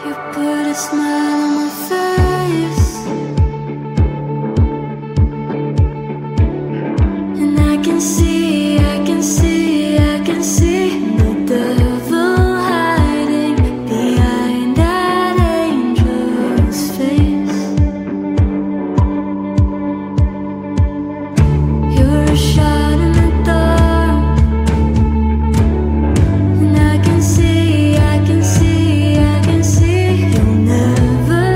You put a smile on my face, and I can see, I can see, I can see the devil hiding behind that angel's face. You're a shot in the dark, and I can see, I can see, I can see you'll never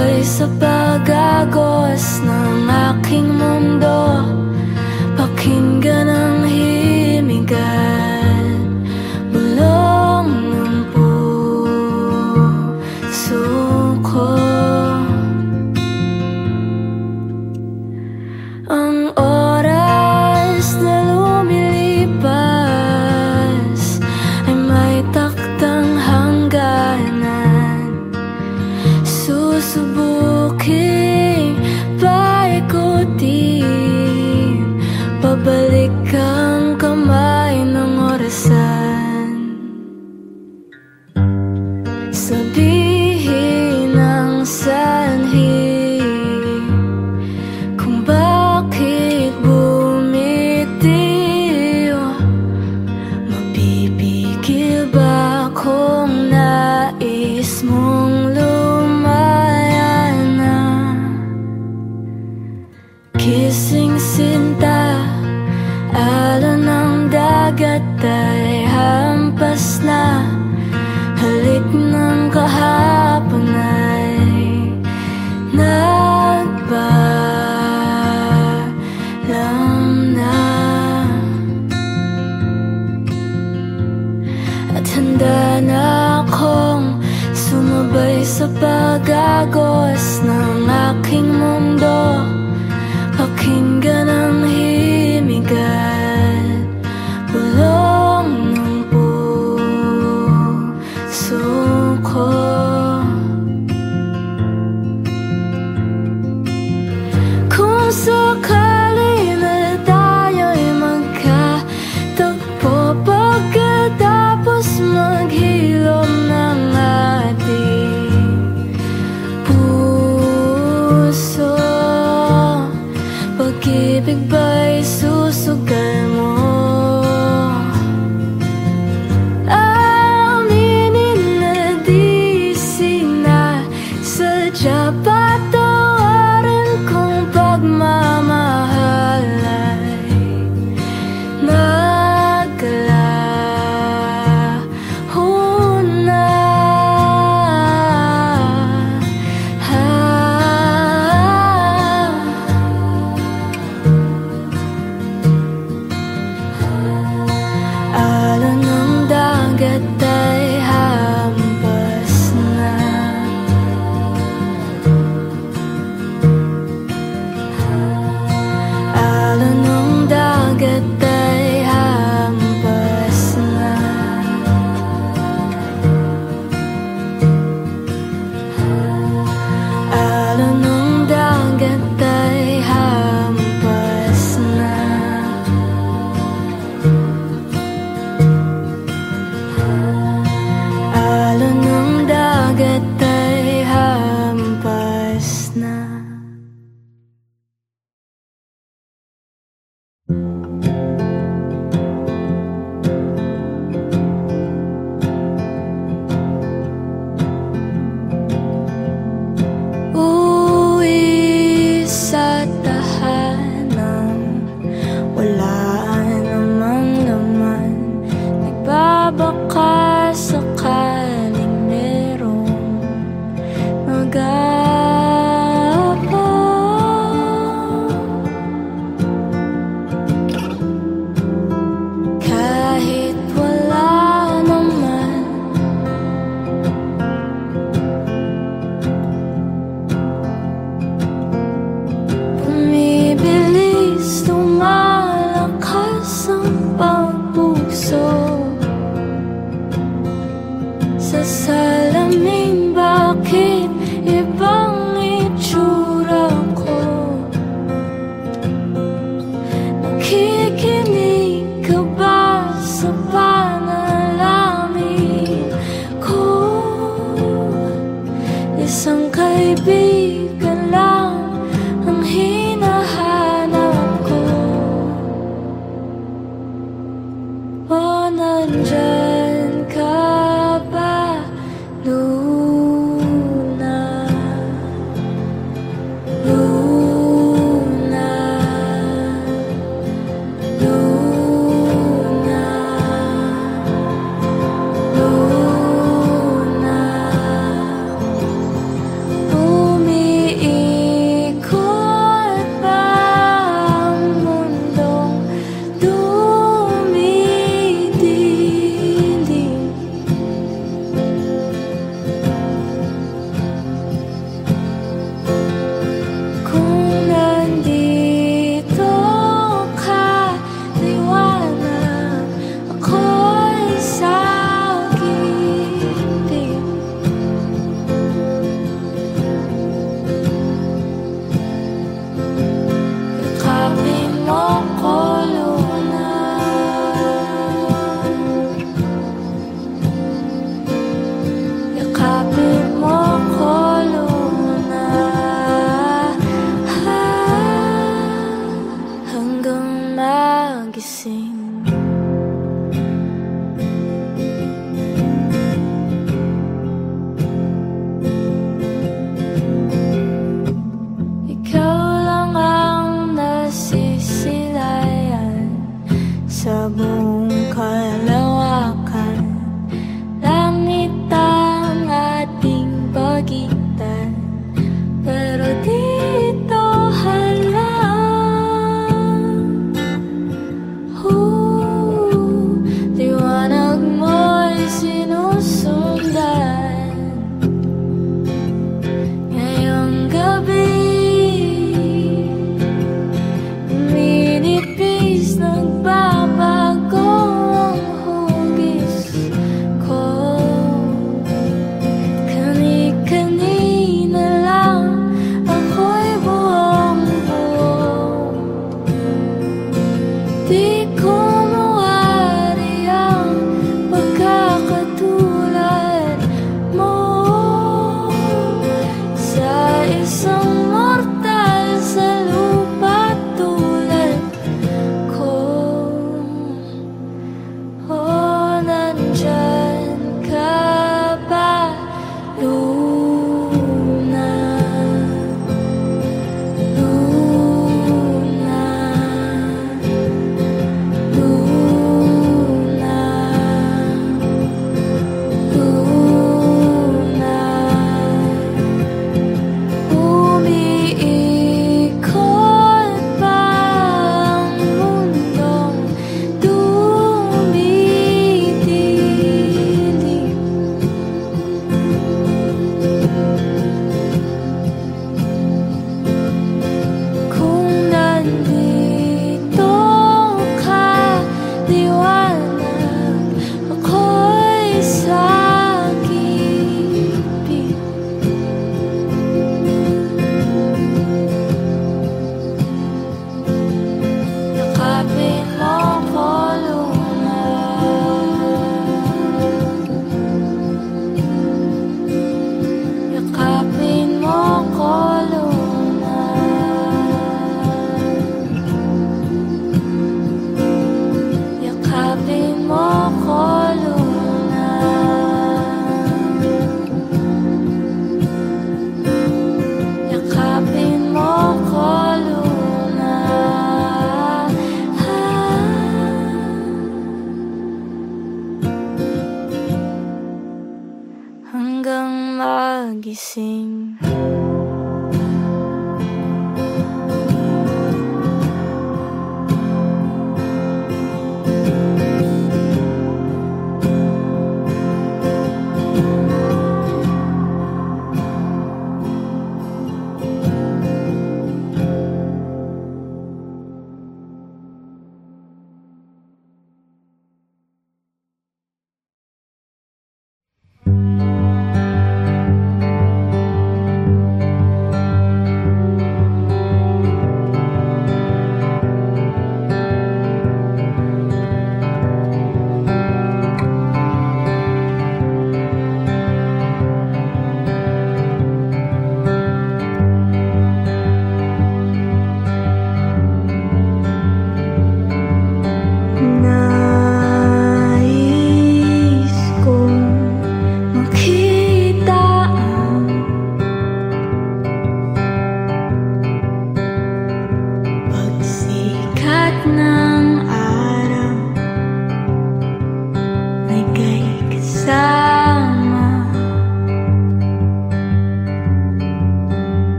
Sumabay sa pag-agos ng aking mundo, pakinggan ang himigan, bulong ng puso ko. Ang oras na lumilipas ay may taktang hangganan. Susubuking paikutin, pabalik ang kamay ng orasan. Sabihin ang sanhi kung bakit bumitiw. Mapipigil ba kung nais mong lumaya na? Kising sinta, alon ng dagat ay hampas na. Halik ng kahapon ay nagpaalam na. At handa na akong sumabay sa pag-agos ng aking mundo, pakinggan ang himigan, bulong ng puso ko. Kung sakali na tayo'y magkatagpo, pagkatapos maghilom ng ating puso, pag-ibig ba'y susugal mo? Aminin na di sinasadya, patawarin kung pagmamahal ay naglaho na. Alon ng dagat ay hampas na. Alon ng dagat ay hampas na. Alon ng dagat ay hampas na. Alon ng dagat ay hampas na. Uwi sa tahanan, wala namang laman. Nagbabaka sakaling merong mag-aabang. Kahit wala naman, bumibilis, lumalakas ang pagpuso. Sa salamin, bakit ibang itsura ko? Nakikinig ka ba sa panalangin ko? Isang kaibigan lang ang hinahanap ko. O nandyan ka ba, Luna? Luna, Luna, Luna.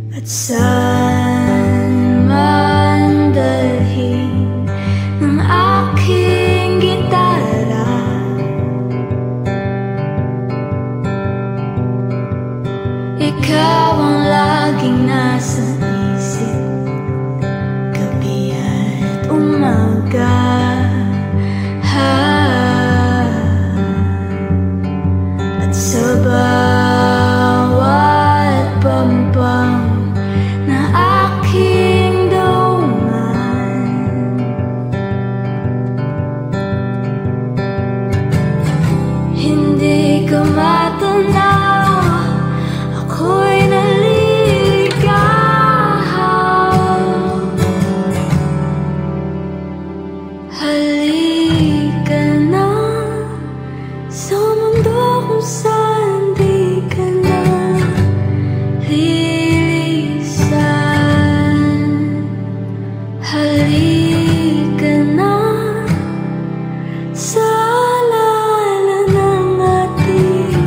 at saan man dalhin ng aking gitara. Ikaw ang laging nasa isip, gabi at umaga. At sa bawat pampang na aking daungan, hindi ka matanaw, ako'y naligaw. Halika na sa mundo kung saan di ka na lilisan. Halika na sa alala ng ating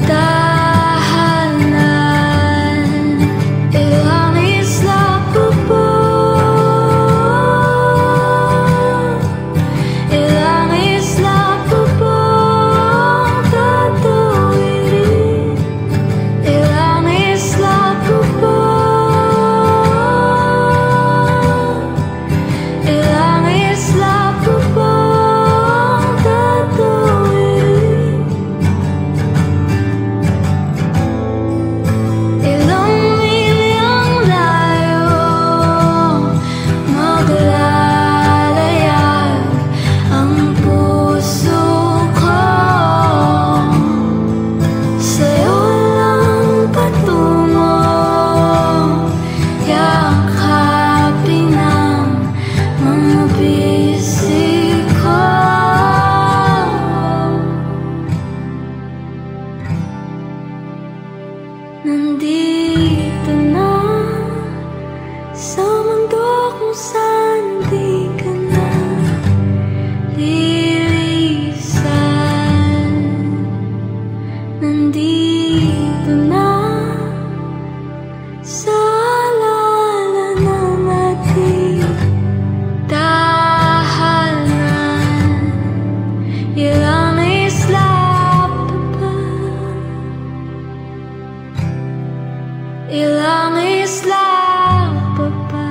tahanan. Ilang isla pa ba? Ilang isla pa ba ang tatawirin? Ilang isla pa ba? Ilang isla pa ba ang tatawirin? Ilang milyang layo maglalayag ang puso ko. Sa'yo lang patungo, yakapin ang mga bisig ko. Nandito na sa mundo kung saan di ka na lilisan. Nandito na sa alala ng ating tahanan. Ilang isla pa ba? Ilang isla pa ba?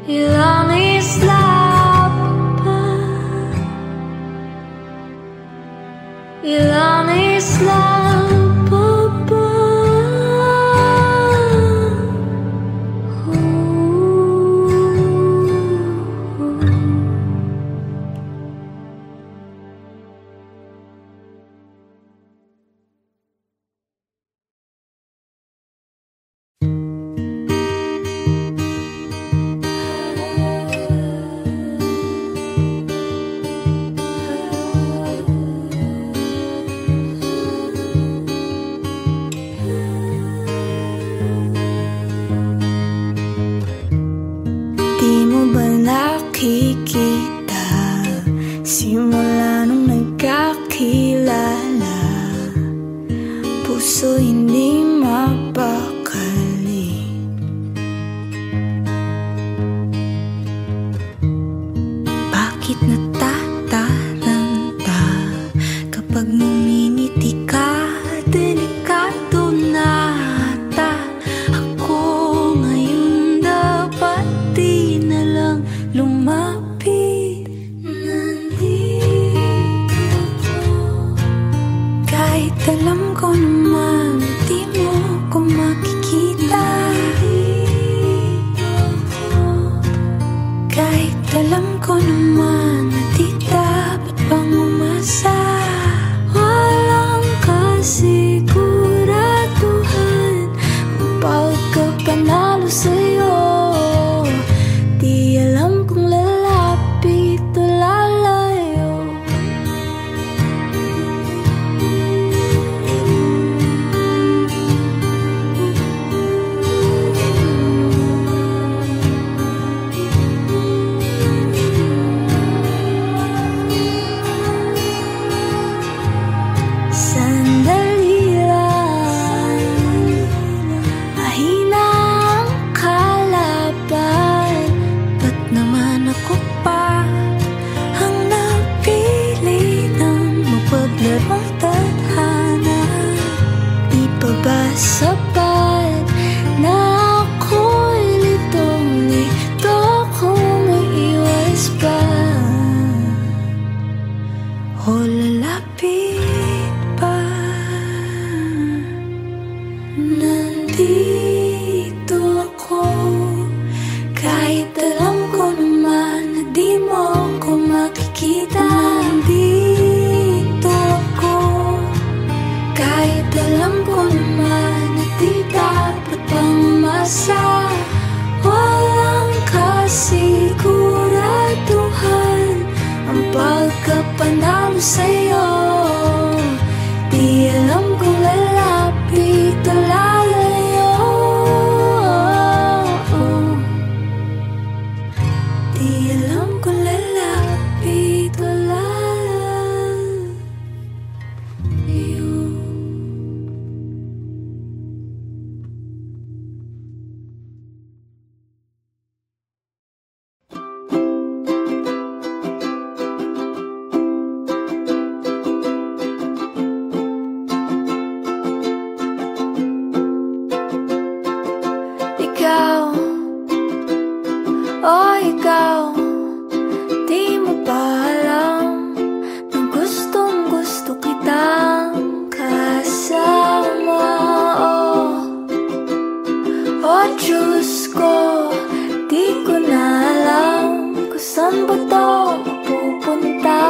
Ilang isla pa ba? Ilang isla pa ba? Di mo ba nakikita, simula nung nagkakilala, puso hindi mapakali. Bakit natataranta kapag ngumingiti ka? Delikado na ata ako ngayon, dapat di na lang lumapit. Nandito ko, kahit alam ko naman di mo ko makikita. Kahit alam ko naman na di dapat pang umasa. Walang kasiguraduhan kung pagkapanalo sa'yo. Di alam kung lalapit o lalayo. sapat na ako'y litong-lito kung maiiwas pa o lalapit pa. Nandito ako kahit alam ko naman na di mo ako makikita. Nandito ako kahit alam ko naman na di dapat pang umasa. Walang kasiguraduhan ang pagkapanalo sa'yo. Di alam kung lalapit o lalayo. Di alam kung lalapit o lalayo. Ikaw, oh ikaw, di mo ba alam na gustong gusto kitang kasama? Oh Diyos ko, di ko na alam kung saan ba to mapupunta.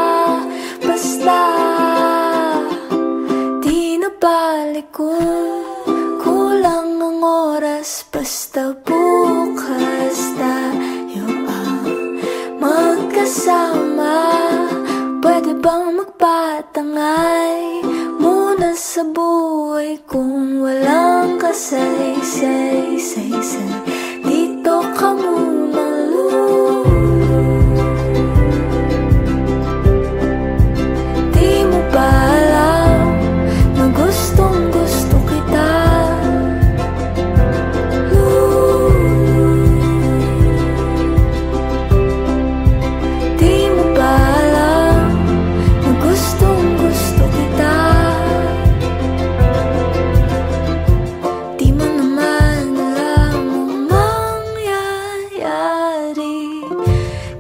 Basta di na balik kung kulang ang oras. Basta bukas tayo ang magkasama. Pwede bang magpatangay muna sa buhay kung walang kasay-say? Dito ka muna, Lord. Di mo ba alam na gustong gusto kita?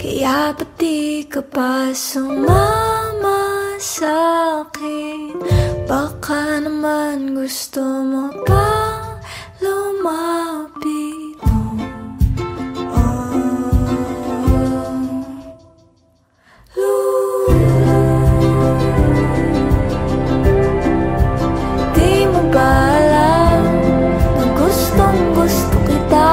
Kaya ba't di ka pa sumama sa'kin? Baka naman gusto mo pa lumapit mo. Di mo ba alam na gustong gusto kita?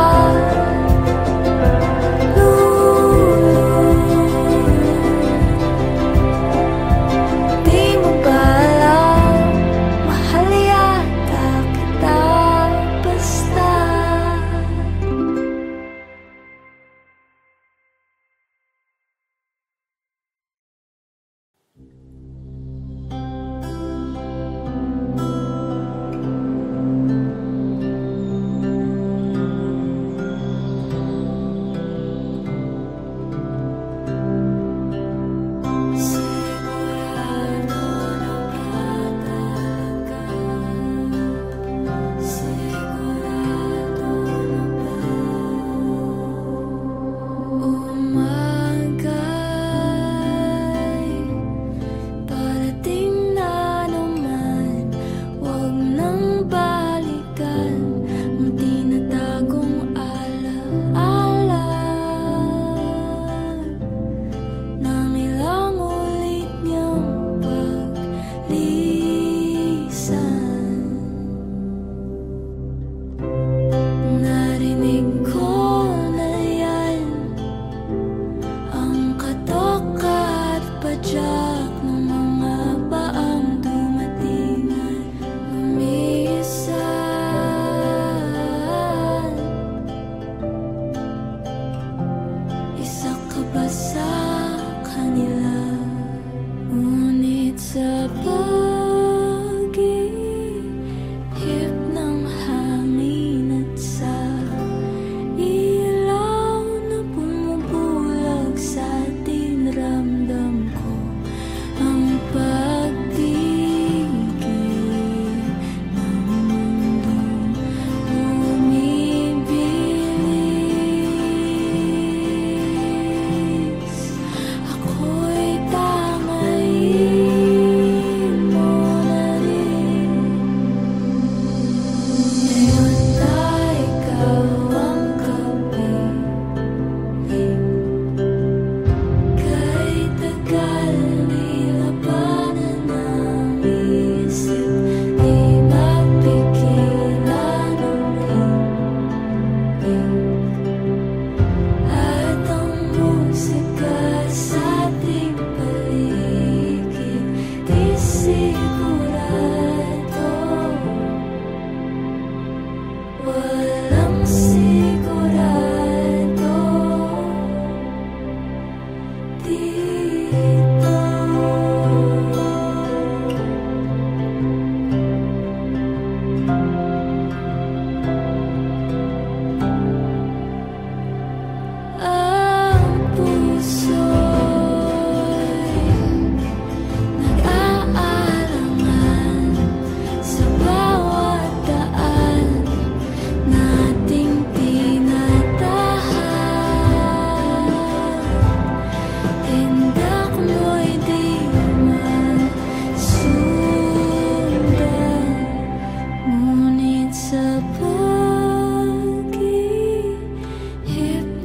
pag-ihip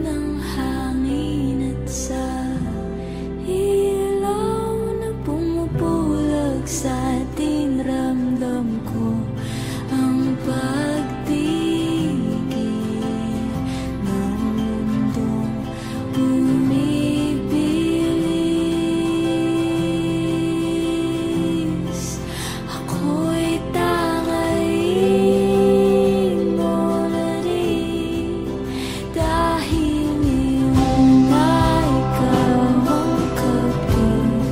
ng hangin at sa ilaw na pumupulag sa atin, ramdam ko ang pagtigil ng mundong bumibilis. Ako'y tangayin mo na rin, dahil ngayon na ikaw ang kapiling.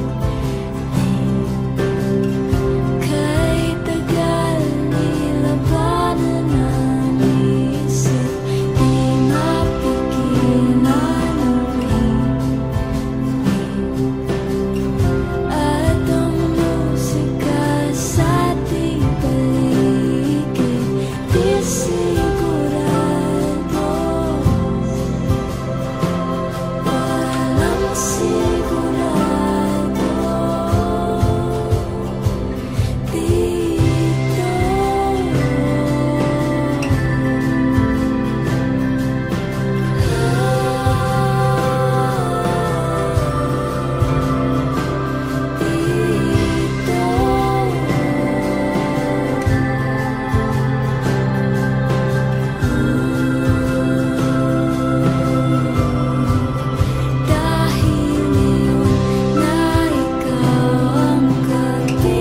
Kay tagal nilabanan ang isip, di mapigilan ang at ang musika sa ating paligid, di sigurado, walang sigurado dito. Dahil ngayon na ikaw ang kapiling,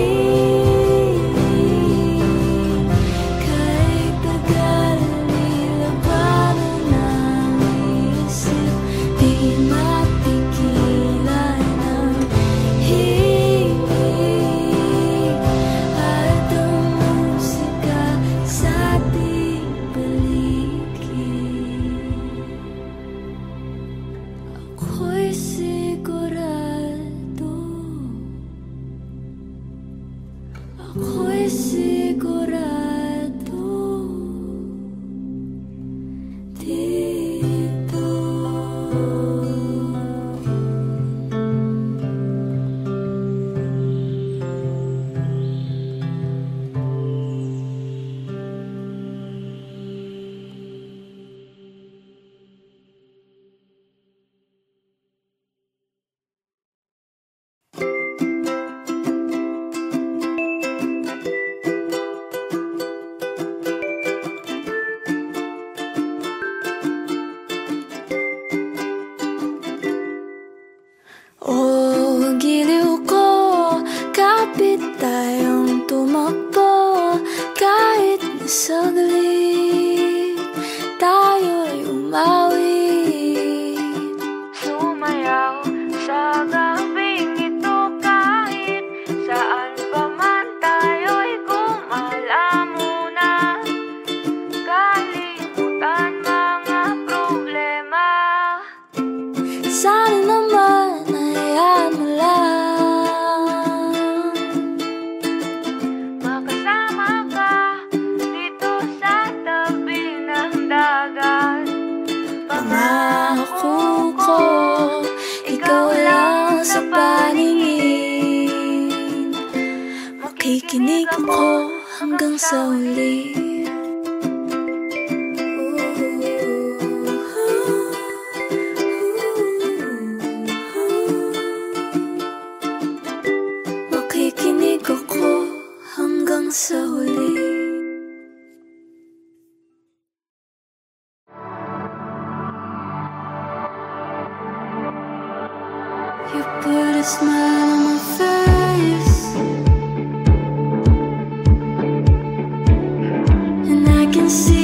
kay tagal nilabanan ang isip, di mapigilan ang himig at ang musika sa ating paligid. Ako'y sigurado, ako'y sigurado dito. Oh, giliw ko, kapit tayong tumakbo, kahit na saglit tayo'y umawit. Sumayaw sa gabing ito, kahit saan pa man tayo'y gumala muna, kalimutan mga problema. Sana naman hayaan mo lang makasama ka dito sa tabi ng dagat. Pangako ko, ikaw lang sa paningin, makikinig ako hanggang sa huli. Makikinig ako hanggang sa huli. You put a smile on my face, and I can see